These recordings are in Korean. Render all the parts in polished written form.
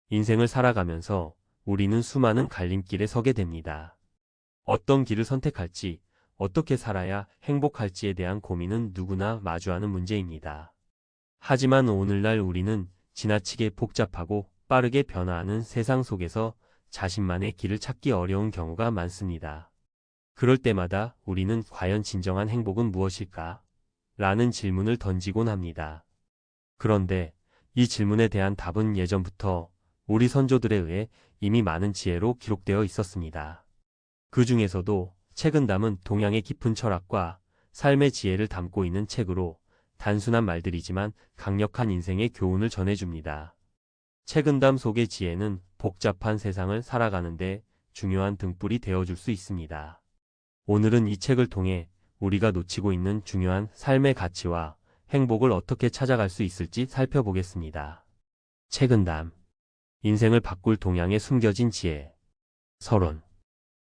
인생을 살아가면서 우리는 수많은 갈림길에 서게 됩니다. 어떤 길을 선택할지, 어떻게 살아야 행복할지에 대한 고민은 누구나 마주하는 문제입니다. 하지만 오늘날 우리는 지나치게 복잡하고 빠르게 변화하는 세상 속에서 자신만의 길을 찾기 어려운 경우가 많습니다. 그럴 때마다 우리는 과연 진정한 행복은 무엇일까? 라는 질문을 던지곤 합니다. 그런데 이 질문에 대한 답은 예전부터 우리 선조들에 의해 이미 많은 지혜로 기록되어 있었습니다. 그 중에서도 책은 담은 동양의 깊은 철학과 삶의 지혜를 담고 있는 책으로 단순한 말들이지만 강력한 인생의 교훈을 전해줍니다. 책은담 속의 지혜는 복잡한 세상을 살아가는데 중요한 등불이 되어줄 수 있습니다. 오늘은 이 책을 통해 우리가 놓치고 있는 중요한 삶의 가치와 행복을 어떻게 찾아갈 수 있을지 살펴보겠습니다. 책은담. 인생을 바꿀 동양에 숨겨진 지혜. 서론.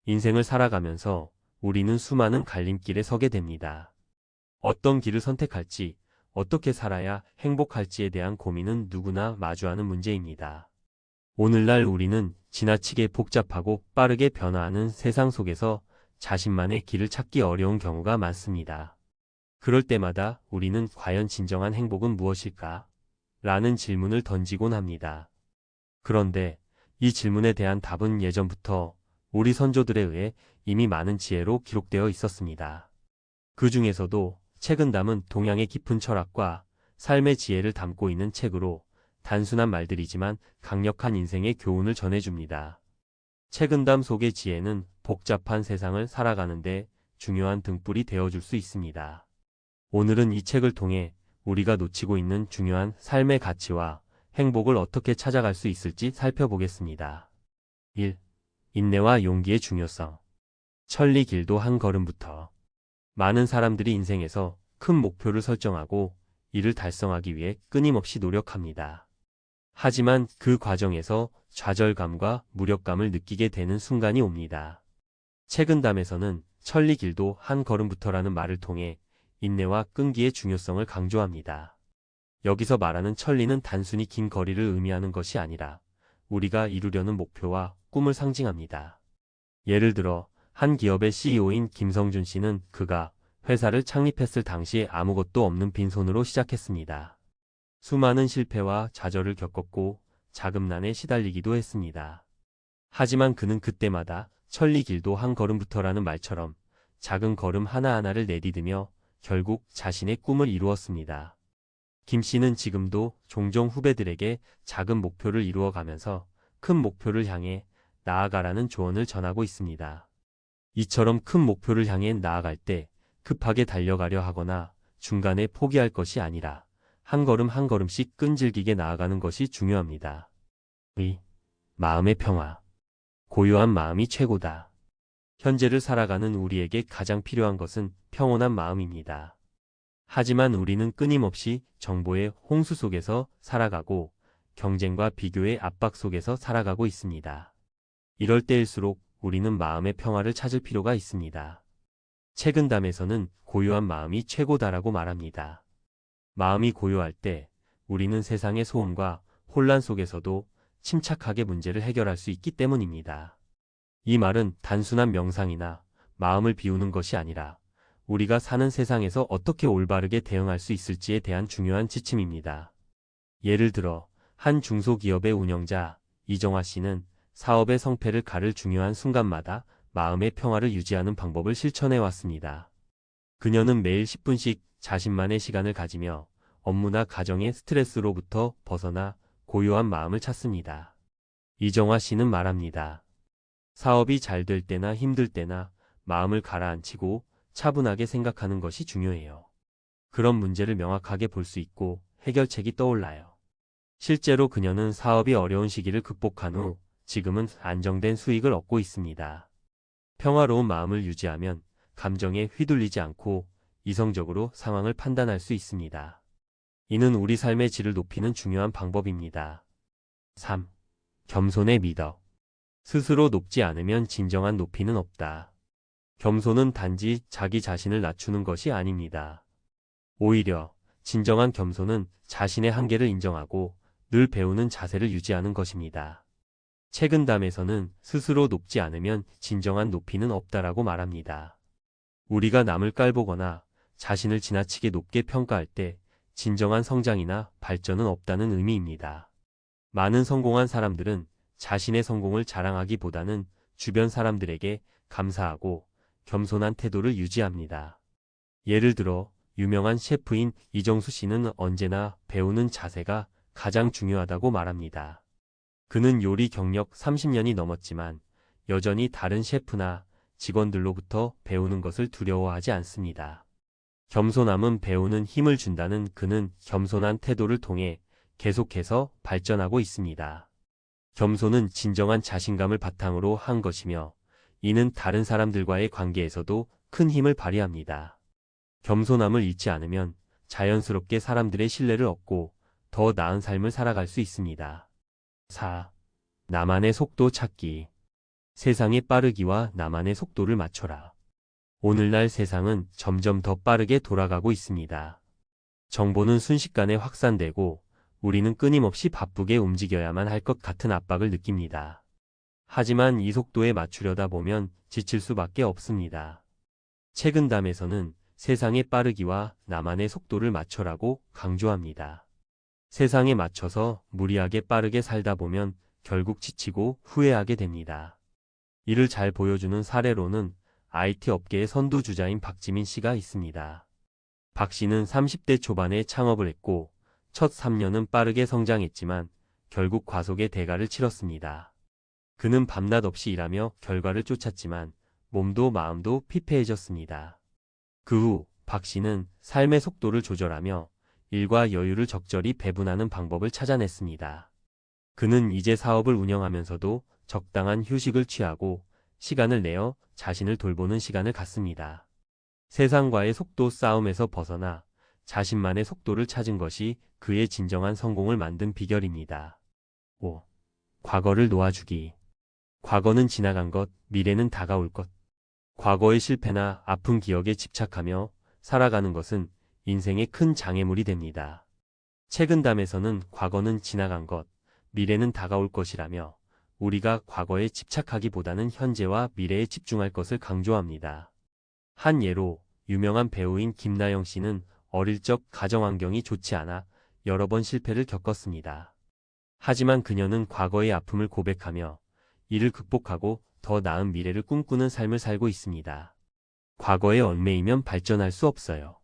인생을 살아가면서 우리는 수많은 갈림길에 서게 됩니다. 어떤 길을 선택할지, 어떻게 살아야 행복할지에 대한 고민은 누구나 마주하는 문제입니다. 오늘날 우리는 지나치게 복잡하고 빠르게 변화하는 세상 속에서 자신만의 길을 찾기 어려운 경우가 많습니다. 그럴 때마다 우리는 과연 진정한 행복은 무엇일까? 라는 질문을 던지곤 합니다. 그런데 이 질문에 대한 답은 예전부터 우리 선조들에 의해 이미 많은 지혜로 기록되어 있었습니다. 그 중에서도 책은 담은 동양의 깊은 철학과 삶의 지혜를 담고 있는 책으로 단순한 말들이지만 강력한 인생의 교훈을 전해줍니다. 책은담 속의 지혜는 복잡한 세상을 살아가는데 중요한 등불이 되어줄 수 있습니다. 오늘은 이 책을 통해 우리가 놓치고 있는 중요한 삶의 가치와 행복을 어떻게 찾아갈 수 있을지 살펴보겠습니다. 1. 인내와 용기의 중요성. 천리 길도 한 걸음부터. 많은 사람들이 인생에서 큰 목표를 설정하고 이를 달성하기 위해 끊임없이 노력합니다. 하지만 그 과정에서 좌절감과 무력감을 느끼게 되는 순간이 옵니다. 책은담에서는 천리 길도 한 걸음부터라는 말을 통해 인내와 끈기의 중요성을 강조합니다. 여기서 말하는 천리는 단순히 긴 거리를 의미하는 것이 아니라 우리가 이루려는 목표와 꿈을 상징합니다. 예를 들어 한 기업의 CEO인 김성준 씨는 그가 회사를 창립했을 당시 아무것도 없는 빈손으로 시작했습니다. 수많은 실패와 좌절을 겪었고 자금난에 시달리기도 했습니다. 하지만 그는 그때마다 천리 길도 한 걸음부터라는 말처럼 작은 걸음 하나하나를 내디디며 결국 자신의 꿈을 이루었습니다. 김 씨는 지금도 종종 후배들에게 작은 목표를 이루어가면서 큰 목표를 향해 나아가라는 조언을 전하고 있습니다. 이처럼 큰 목표를 향해 나아갈 때 급하게 달려가려 하거나 중간에 포기할 것이 아니라 한 걸음 한 걸음씩 끈질기게 나아가는 것이 중요합니다. 2. 마음의 평화. 고요한 마음이 최고다. 현재를 살아가는 우리에게 가장 필요한 것은 평온한 마음입니다. 하지만 우리는 끊임없이 정보의 홍수 속에서 살아가고 경쟁과 비교의 압박 속에서 살아가고 있습니다. 이럴 때일수록 우리는 마음의 평화를 찾을 필요가 있습니다. 책은담에서는 고요한 마음이 최고다라고 말합니다. 마음이 고요할 때 우리는 세상의 소음과 혼란 속에서도 침착하게 문제를 해결할 수 있기 때문입니다. 이 말은 단순한 명상이나 마음을 비우는 것이 아니라 우리가 사는 세상에서 어떻게 올바르게 대응할 수 있을지에 대한 중요한 지침입니다. 예를 들어 한 중소기업의 운영자 이정화 씨는 사업의 성패를 가를 중요한 순간마다 마음의 평화를 유지하는 방법을 실천해 왔습니다. 그녀는 매일 10분씩 자신만의 시간을 가지며 업무나 가정의 스트레스로부터 벗어나 고요한 마음을 찾습니다. 이정화 씨는 말합니다. 사업이 잘 될 때나 힘들 때나 마음을 가라앉히고 차분하게 생각하는 것이 중요해요. 그런 문제를 명확하게 볼 수 있고 해결책이 떠올라요. 실제로 그녀는 사업이 어려운 시기를 극복한 후 지금은 안정된 수익을 얻고 있습니다. 평화로운 마음을 유지하면 감정에 휘둘리지 않고 이성적으로 상황을 판단할 수 있습니다. 이는 우리 삶의 질을 높이는 중요한 방법입니다. 3. 겸손의 미덕. 스스로 높지 않으면 진정한 높이는 없다. 겸손은 단지 자기 자신을 낮추는 것이 아닙니다. 오히려 진정한 겸손은 자신의 한계를 인정하고 늘 배우는 자세를 유지하는 것입니다. 책은담에서는 스스로 높지 않으면 진정한 높이는 없다라고 말합니다. 우리가 남을 깔보거나 자신을 지나치게 높게 평가할 때 진정한 성장이나 발전은 없다는 의미입니다. 많은 성공한 사람들은 자신의 성공을 자랑하기보다는 주변 사람들에게 감사하고 겸손한 태도를 유지합니다. 예를 들어 유명한 셰프인 이정수 씨는 언제나 배우는 자세가 가장 중요하다고 말합니다. 그는 요리 경력 30년이 넘었지만 여전히 다른 셰프나 직원들로부터 배우는 것을 두려워하지 않습니다. 겸손함은 배우는 힘을 준다는 그는 겸손한 태도를 통해 계속해서 발전하고 있습니다. 겸손은 진정한 자신감을 바탕으로 한 것이며 이는 다른 사람들과의 관계에서도 큰 힘을 발휘합니다. 겸손함을 잃지 않으면 자연스럽게 사람들의 신뢰를 얻고 더 나은 삶을 살아갈 수 있습니다. 4. 나만의 속도 찾기. 세상의 빠르기와 나만의 속도를 맞춰라. 오늘날 세상은 점점 더 빠르게 돌아가고 있습니다. 정보는 순식간에 확산되고 우리는 끊임없이 바쁘게 움직여야만 할 것 같은 압박을 느낍니다. 하지만 이 속도에 맞추려다 보면 지칠 수밖에 없습니다. 책은담에서는 세상의 빠르기와 나만의 속도를 맞춰라고 강조합니다. 세상에 맞춰서 무리하게 빠르게 살다 보면 결국 지치고 후회하게 됩니다. 이를 잘 보여주는 사례로는 IT 업계의 선두주자인 박지민 씨가 있습니다. 박 씨는 30대 초반에 창업을 했고 첫 3년은 빠르게 성장했지만 결국 과속의 대가를 치렀습니다. 그는 밤낮 없이 일하며 결과를 쫓았지만 몸도 마음도 피폐해졌습니다. 그 후 박 씨는 삶의 속도를 조절하며 일과 여유를 적절히 배분하는 방법을 찾아냈습니다. 그는 이제 사업을 운영하면서도 적당한 휴식을 취하고 시간을 내어 자신을 돌보는 시간을 갖습니다. 세상과의 속도 싸움에서 벗어나 자신만의 속도를 찾은 것이 그의 진정한 성공을 만든 비결입니다. 5. 과거를 놓아주기. 과거는 지나간 것, 미래는 다가올 것. 과거의 실패나 아픈 기억에 집착하며 살아가는 것은 인생의 큰 장애물이 됩니다. 책은담에서는 과거는 지나간 것, 미래는 다가올 것이라며 우리가 과거에 집착하기보다는 현재와 미래에 집중할 것을 강조합니다. 한 예로 유명한 배우인 김나영 씨는 어릴 적 가정환경이 좋지 않아 여러 번 실패를 겪었습니다. 하지만 그녀는 과거의 아픔을 고백하며 이를 극복하고 더 나은 미래를 꿈꾸는 삶을 살고 있습니다. 과거에 얽매이면 발전할 수 없어요.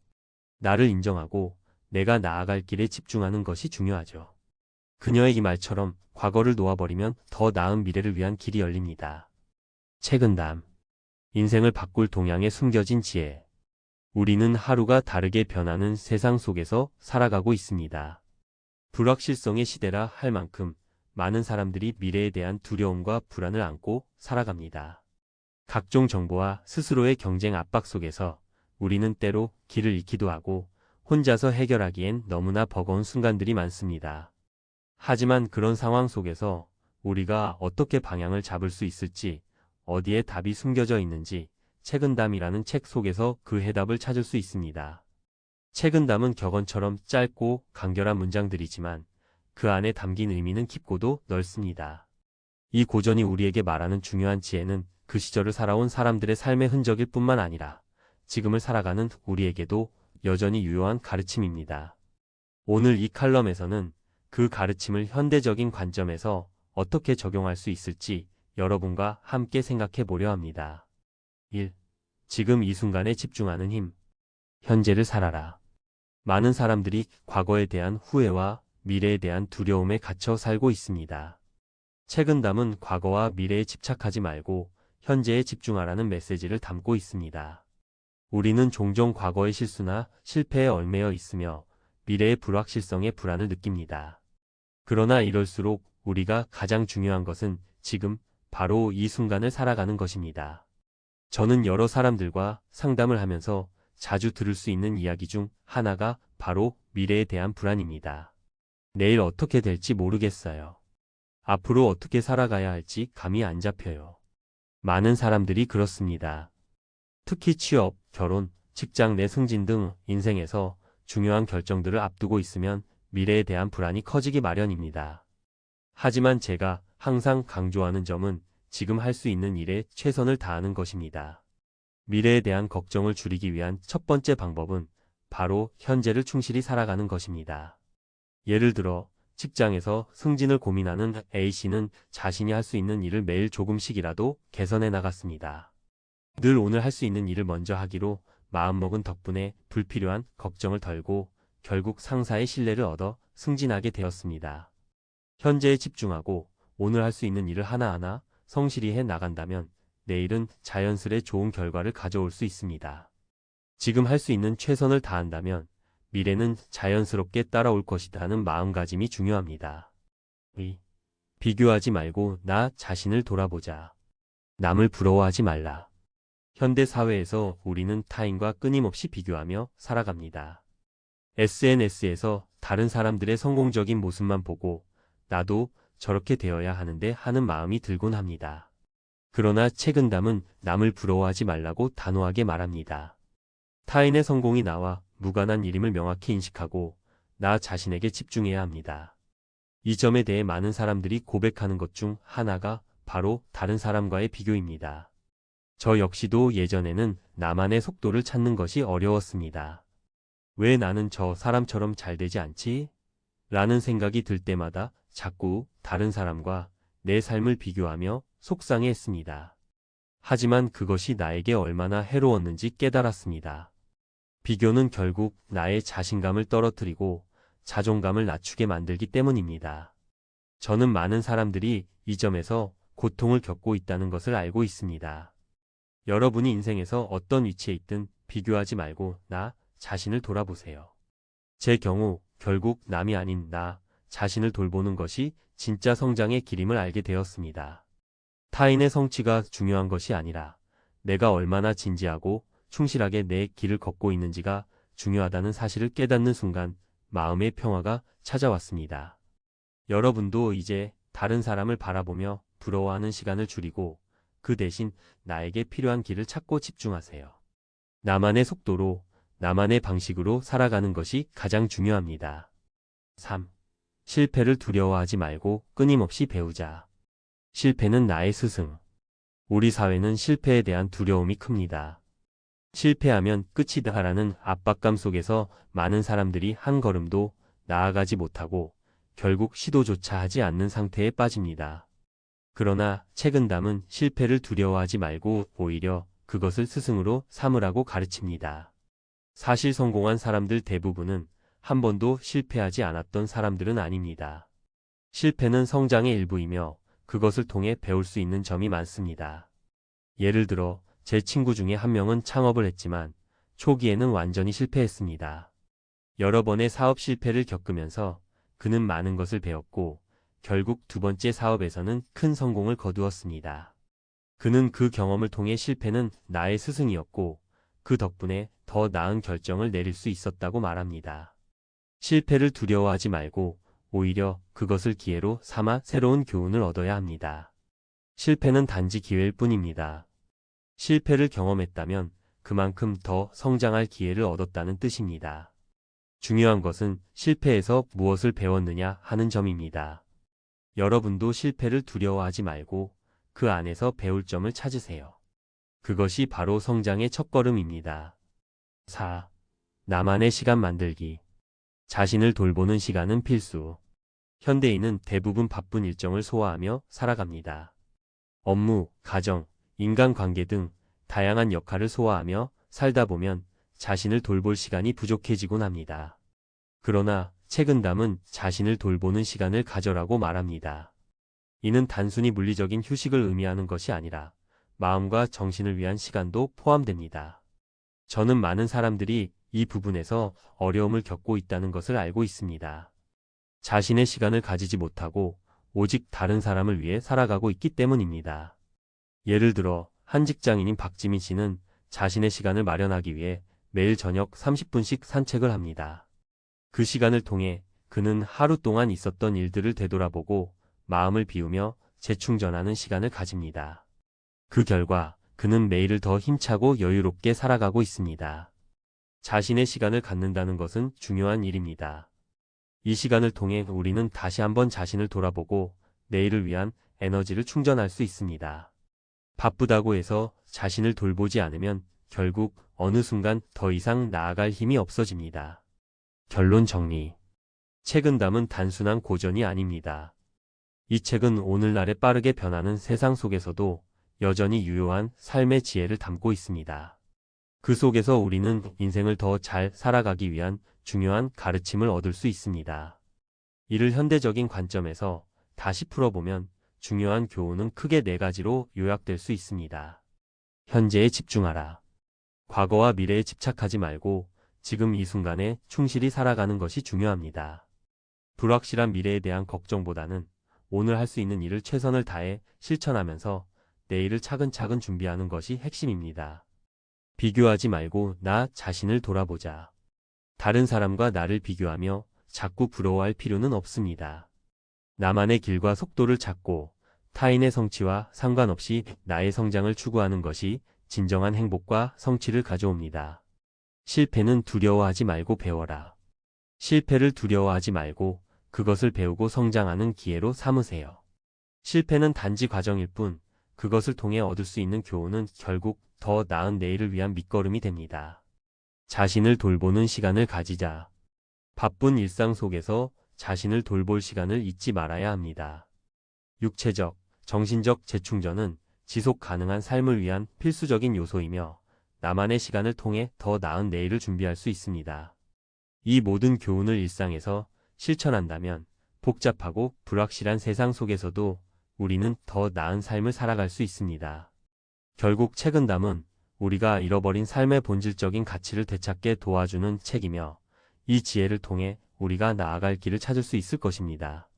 나를 인정하고 내가 나아갈 길에 집중하는 것이 중요하죠. 그녀의 이 말처럼 과거를 놓아버리면 더 나은 미래를 위한 길이 열립니다. 책은담. 인생을 바꿀 동향에 숨겨진 지혜. 우리는 하루가 다르게 변하는 세상 속에서 살아가고 있습니다. 불확실성의 시대라 할 만큼 많은 사람들이 미래에 대한 두려움과 불안을 안고 살아갑니다. 각종 정보와 스스로의 경쟁 압박 속에서 우리는 때로 길을 잃기도 하고 혼자서 해결하기엔 너무나 버거운 순간들이 많습니다. 하지만 그런 상황 속에서 우리가 어떻게 방향을 잡을 수 있을지, 어디에 답이 숨겨져 있는지 책은담이라는 책 속에서 그 해답을 찾을 수 있습니다. 책은담은 격언처럼 짧고 간결한 문장들이지만 그 안에 담긴 의미는 깊고도 넓습니다. 이 고전이 우리에게 말하는 중요한 지혜는 그 시절을 살아온 사람들의 삶의 흔적일 뿐만 아니라 지금을 살아가는 우리에게도 여전히 유효한 가르침입니다. 오늘 이 칼럼에서는 그 가르침을 현대적인 관점에서 어떻게 적용할 수 있을지 여러분과 함께 생각해 보려 합니다. 1. 지금 이 순간에 집중하는 힘. 현재를 살아라. 많은 사람들이 과거에 대한 후회와 미래에 대한 두려움에 갇혀 살고 있습니다. 책은담은 과거와 미래에 집착하지 말고 현재에 집중하라는 메시지를 담고 있습니다. 우리는 종종 과거의 실수나 실패에 얽매여 있으며 미래의 불확실성에 불안을 느낍니다. 그러나 이럴수록 우리가 가장 중요한 것은 지금 바로 이 순간을 살아가는 것입니다. 저는 여러 사람들과 상담을 하면서 자주 들을 수 있는 이야기 중 하나가 바로 미래에 대한 불안입니다. 내일 어떻게 될지 모르겠어요. 앞으로 어떻게 살아가야 할지 감이 안 잡혀요. 많은 사람들이 그렇습니다. 특히 취업, 결혼, 직장 내 승진 등 인생에서 중요한 결정들을 앞두고 있으면 미래에 대한 불안이 커지기 마련입니다. 하지만 제가 항상 강조하는 점은 지금 할 수 있는 일에 최선을 다하는 것입니다. 미래에 대한 걱정을 줄이기 위한 첫 번째 방법은 바로 현재를 충실히 살아가는 것입니다. 예를 들어 직장에서 승진을 고민하는 A씨는 자신이 할 수 있는 일을 매일 조금씩이라도 개선해 나갔습니다. 늘 오늘 할 수 있는 일을 먼저 하기로 마음먹은 덕분에 불필요한 걱정을 덜고 결국 상사의 신뢰를 얻어 승진하게 되었습니다. 현재에 집중하고 오늘 할 수 있는 일을 하나하나 성실히 해 나간다면 내일은 자연스레 좋은 결과를 가져올 수 있습니다. 지금 할 수 있는 최선을 다한다면 미래는 자연스럽게 따라올 것이라는 마음가짐이 중요합니다. 비교하지 말고 나 자신을 돌아보자. 남을 부러워하지 말라. 현대 사회에서 우리는 타인과 끊임없이 비교하며 살아갑니다. SNS에서 다른 사람들의 성공적인 모습만 보고 나도 저렇게 되어야 하는데 하는 마음이 들곤 합니다. 그러나 책은담은 남을 부러워하지 말라고 단호하게 말합니다. 타인의 성공이 나와 무관한 일임을 명확히 인식하고 나 자신에게 집중해야 합니다. 이 점에 대해 많은 사람들이 고백하는 것 중 하나가 바로 다른 사람과의 비교입니다. 저 역시도 예전에는 나만의 속도를 찾는 것이 어려웠습니다. 왜 나는 저 사람처럼 잘 되지 않지? 라는 생각이 들 때마다 자꾸 다른 사람과 내 삶을 비교하며 속상해했습니다. 하지만 그것이 나에게 얼마나 해로웠는지 깨달았습니다. 비교는 결국 나의 자신감을 떨어뜨리고 자존감을 낮추게 만들기 때문입니다. 저는 많은 사람들이 이 점에서 고통을 겪고 있다는 것을 알고 있습니다. 여러분이 인생에서 어떤 위치에 있든 비교하지 말고 나 자신을 돌아보세요. 제 경우 결국 남이 아닌 나 자신을 돌보는 것이 진짜 성장의 길임을 알게 되었습니다. 타인의 성취가 중요한 것이 아니라 내가 얼마나 진지하고 충실하게 내 길을 걷고 있는지가 중요하다는 사실을 깨닫는 순간 마음의 평화가 찾아왔습니다. 여러분도 이제 다른 사람을 바라보며 부러워하는 시간을 줄이고 그 대신 나에게 필요한 길을 찾고 집중하세요. 나만의 속도로, 나만의 방식으로 살아가는 것이 가장 중요합니다. 3. 실패를 두려워하지 말고 끊임없이 배우자. 실패는 나의 스승. 우리 사회는 실패에 대한 두려움이 큽니다. 실패하면 끝이다라는 압박감 속에서 많은 사람들이 한 걸음도 나아가지 못하고 결국 시도조차 하지 않는 상태에 빠집니다. 그러나 책은담은 실패를 두려워하지 말고 오히려 그것을 스승으로 삼으라고 가르칩니다. 사실 성공한 사람들 대부분은 한 번도 실패하지 않았던 사람들은 아닙니다. 실패는 성장의 일부이며 그것을 통해 배울 수 있는 점이 많습니다. 예를 들어 제 친구 중에 한 명은 창업을 했지만 초기에는 완전히 실패했습니다. 여러 번의 사업 실패를 겪으면서 그는 많은 것을 배웠고 결국 두 번째 사업에서는 큰 성공을 거두었습니다. 그는 그 경험을 통해 실패는 나의 스승이었고 그 덕분에 더 나은 결정을 내릴 수 있었다고 말합니다. 실패를 두려워하지 말고 오히려 그것을 기회로 삼아 새로운 교훈을 얻어야 합니다. 실패는 단지 기회일 뿐입니다. 실패를 경험했다면 그만큼 더 성장할 기회를 얻었다는 뜻입니다. 중요한 것은 실패에서 무엇을 배웠느냐 하는 점입니다. 여러분도 실패를 두려워하지 말고 그 안에서 배울 점을 찾으세요. 그것이 바로 성장의 첫걸음입니다. 4. 나만의 시간 만들기. 자신을 돌보는 시간은 필수. 현대인은 대부분 바쁜 일정을 소화하며 살아갑니다. 업무, 가정, 인간관계 등 다양한 역할을 소화하며 살다 보면 자신을 돌볼 시간이 부족해지곤 합니다. 그러나 책은담은 자신을 돌보는 시간을 가져라고 말합니다. 이는 단순히 물리적인 휴식을 의미하는 것이 아니라 마음과 정신을 위한 시간도 포함됩니다. 저는 많은 사람들이 이 부분에서 어려움을 겪고 있다는 것을 알고 있습니다. 자신의 시간을 가지지 못하고 오직 다른 사람을 위해 살아가고 있기 때문입니다. 예를 들어 한 직장인인 박지민 씨는 자신의 시간을 마련하기 위해 매일 저녁 30분씩 산책을 합니다. 그 시간을 통해 그는 하루 동안 있었던 일들을 되돌아보고 마음을 비우며 재충전하는 시간을 가집니다. 그 결과 그는 매일을 더 힘차고 여유롭게 살아가고 있습니다. 자신의 시간을 갖는다는 것은 중요한 일입니다. 이 시간을 통해 우리는 다시 한번 자신을 돌아보고 내일을 위한 에너지를 충전할 수 있습니다. 바쁘다고 해서 자신을 돌보지 않으면 결국 어느 순간 더 이상 나아갈 힘이 없어집니다. 결론 정리. 책은 담은 단순한 고전이 아닙니다. 이 책은 오늘날의 빠르게 변하는 세상 속에서도 여전히 유효한 삶의 지혜를 담고 있습니다. 그 속에서 우리는 인생을 더 잘 살아가기 위한 중요한 가르침을 얻을 수 있습니다. 이를 현대적인 관점에서 다시 풀어보면 중요한 교훈은 크게 4가지로 요약될 수 있습니다. 현재에 집중하라. 과거와 미래에 집착하지 말고 지금 이 순간에 충실히 살아가는 것이 중요합니다. 불확실한 미래에 대한 걱정보다는 오늘 할 수 있는 일을 최선을 다해 실천하면서 내일을 차근차근 준비하는 것이 핵심입니다. 비교하지 말고 나 자신을 돌아보자. 다른 사람과 나를 비교하며 자꾸 부러워할 필요는 없습니다. 나만의 길과 속도를 찾고 타인의 성취와 상관없이 나의 성장을 추구하는 것이 진정한 행복과 성취를 가져옵니다. 실패는 두려워하지 말고 배워라. 실패를 두려워하지 말고 그것을 배우고 성장하는 기회로 삼으세요. 실패는 단지 과정일 뿐 그것을 통해 얻을 수 있는 교훈은 결국 더 나은 내일을 위한 밑거름이 됩니다. 자신을 돌보는 시간을 가지자. 바쁜 일상 속에서 자신을 돌볼 시간을 잊지 말아야 합니다. 육체적, 정신적 재충전은 지속 가능한 삶을 위한 필수적인 요소이며 나만의 시간을 통해 더 나은 내일을 준비할 수 있습니다. 이 모든 교훈을 일상에서 실천한다면 복잡하고 불확실한 세상 속에서도 우리는 더 나은 삶을 살아갈 수 있습니다. 결국 책은 담은 우리가 잃어버린 삶의 본질적인 가치를 되찾게 도와주는 책이며 이 지혜를 통해 우리가 나아갈 길을 찾을 수 있을 것입니다.